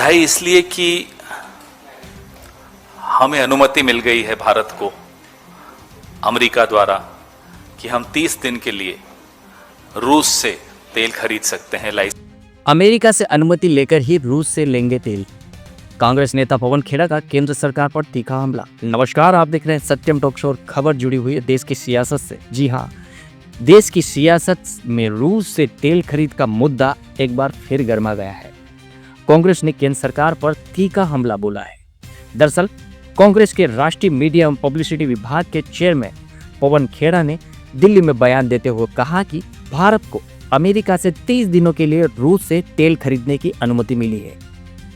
बधाई इसलिए कि हमें अनुमति मिल गई है भारत को अमेरिका द्वारा कि हम 30 दिन के लिए रूस से तेल खरीद सकते हैं। अमेरिका से अनुमति लेकर ही रूस से लेंगे तेल। कांग्रेस नेता पवन खेड़ा का केंद्र सरकार पर तीखा हमला। नमस्कार, आप देख रहे हैं सत्यम टॉक शो। खबर जुड़ी हुई है देश की सियासत से। जी हाँ, देश की सियासत में रूस से तेल खरीद का मुद्दा एक बार फिर गर्मा गया है। कांग्रेस ने केंद्र सरकार पर तीखा हमला बोला है। दरअसल कांग्रेस के राष्ट्रीय मीडिया एवं पब्लिसिटी विभाग के चेयरमैन पवन खेड़ा ने दिल्ली में बयान देते हुए कहा कि भारत को अमेरिका से 30 दिनों के लिए रूस से तेल खरीदने की अनुमति मिली है।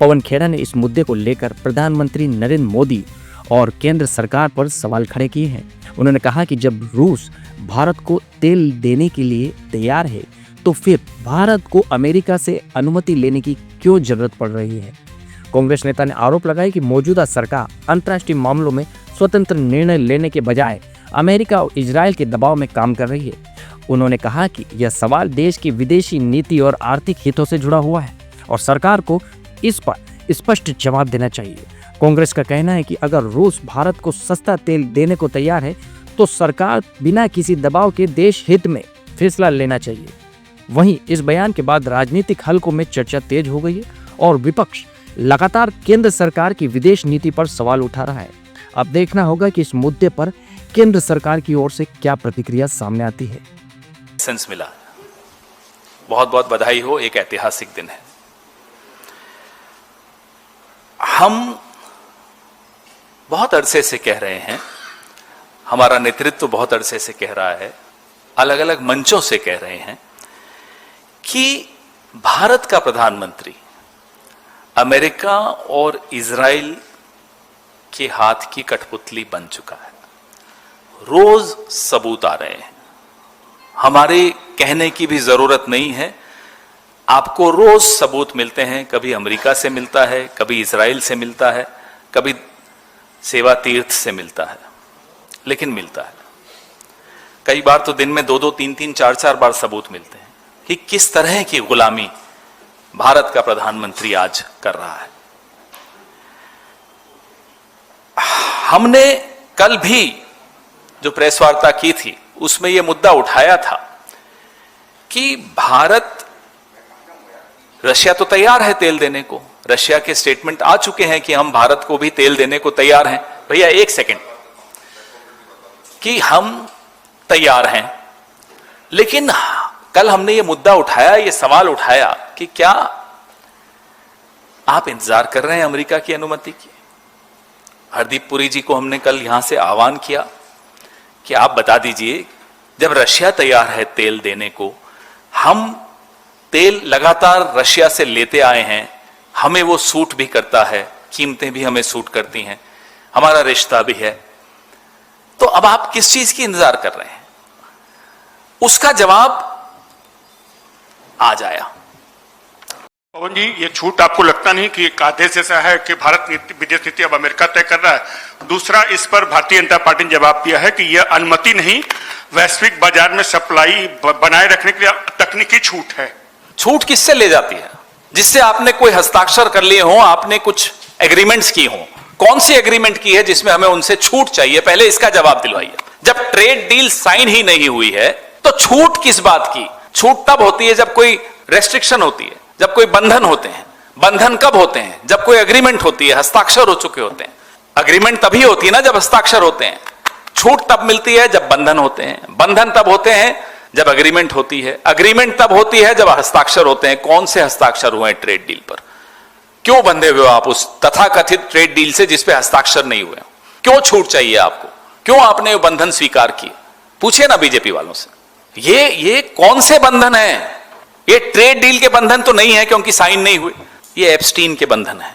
पवन खेड़ा ने इस मुद्दे को लेकर प्रधानमंत्री नरेंद्र मोदी और केंद्र सरकार पर सवाल खड़े किए हैं। उन्होंने कहा कि जब रूस भारत को तेल देने के लिए तैयार है तो फिर भारत को अमेरिका से अनुमति लेने की क्यों जरूरत पड़ रही है। कांग्रेस नेता ने आरोप लगाया कि मौजूदा सरकार अंतर्राष्ट्रीय मामलों में स्वतंत्र निर्णय लेने के बजाय अमेरिका और इजराइल के दबाव में काम कर रही है। उन्होंने कहा कि यह सवाल देश की विदेशी नीति और आर्थिक हितों से जुड़ा हुआ है और सरकार को इस पर स्पष्ट जवाब देना चाहिए। कांग्रेस का कहना है कि अगर रूस भारत को सस्ता तेल देने को तैयार है तो सरकार बिना किसी दबाव के देश हित में फैसला लेना चाहिए। वहीं इस बयान के बाद राजनीतिक हलकों में चर्चा तेज हो गई है और विपक्ष लगातार केंद्र सरकार की विदेश नीति पर सवाल उठा रहा है। अब देखना होगा कि इस मुद्दे पर केंद्र सरकार की ओर से क्या प्रतिक्रिया सामने आती है। सेंस मिला, बहुत बहुत बधाई हो, एक ऐतिहासिक दिन है। हम बहुत अरसे से कह रहे हैं, हमारा नेतृत्व बहुत अरसे से कह रहा है, अलग अलग मंचों से कह रहे हैं कि भारत का प्रधानमंत्री अमेरिका और इजराइल के हाथ की कठपुतली बन चुका है। रोज सबूत आ रहे हैं, हमारे कहने की भी जरूरत नहीं है, आपको रोज सबूत मिलते हैं। कभी अमेरिका से मिलता है, कभी इजराइल से मिलता है, कभी सेवा तीर्थ से मिलता है, लेकिन मिलता है। कई बार तो दिन में 2-2, 3-3, 4-4 बार सबूत मिलते हैं कि किस तरह की गुलामी भारत का प्रधानमंत्री आज कर रहा है। हमने कल भी जो प्रेस वार्ता की थी उसमें यह मुद्दा उठाया था कि भारत, रशिया तो तैयार है तेल देने को। रशिया के स्टेटमेंट आ चुके हैं कि हम भारत को भी तेल देने को तैयार हैं। भैया एक सेकंड, कि हम तैयार हैं, लेकिन कल हमने ये मुद्दा उठाया, ये सवाल उठाया कि क्या आप इंतजार कर रहे हैं अमेरिका की अनुमति की। हरदीप पुरी जी को हमने कल यहां से आह्वान किया कि आप बता दीजिए, जब रशिया तैयार है तेल देने को, हम तेल लगातार रशिया से लेते आए हैं, हमें वो सूट भी करता है, कीमतें भी हमें सूट करती हैं, हमारा रिश्ता भी है, तो अब आप किस चीज की इंतजार कर रहे हैं। उसका जवाब आज आया। पवन जी, ये छूट आपको लगता नहीं कि एक आदेश जैसा है कि भारत विदेश नीति अब अमेरिका तय कर रहा है। दूसरा, इस पर भारतीय जनता पार्टी ने जवाब दिया है कि यह अनुमति नहीं, वैश्विक बाजार में सप्लाई बनाए रखने के लिए तकनीकी छूट है। छूट किससे ले जाती है? जिससे आपने कोई हस्ताक्षर कर लिए हो, आपने कुछ एग्रीमेंट्स की हो। कौन सी एग्रीमेंट की है जिसमें हमें उनसे छूट चाहिए? पहले इसका जवाब दिलवाइए। जब ट्रेड डील साइन ही नहीं हुई है तो छूट किस बात की? छूट तब होती है जब कोई रेस्ट्रिक्शन होती है, जब कोई बंधन होते हैं। बंधन कब होते हैं? जब कोई एग्रीमेंट होती है, हस्ताक्षर हो चुके होते हैं। अग्रीमेंट तभी होती है ना जब हस्ताक्षर होते हैं। छूट तब मिलती है जब बंधन होते हैं। बंधन तब होते हैं जब अग्रीमेंट होती है। अग्रीमेंट तब होती है जब हस्ताक्षर होते हैं। कौन से हस्ताक्षर हुए ट्रेड डील पर? क्यों बंधे हुए हो आप उस तथाकथित ट्रेड डील से जिस पे हस्ताक्षर नहीं हुए? क्यों छूट चाहिए आपको? क्यों आपने वो बंधन स्वीकार किए? पूछिए ना बीजेपी वालों से। ये कौन से बंधन है? ये ट्रेड डील के बंधन तो नहीं है क्योंकि साइन नहीं हुए। ये एप्स्टीन के बंधन है।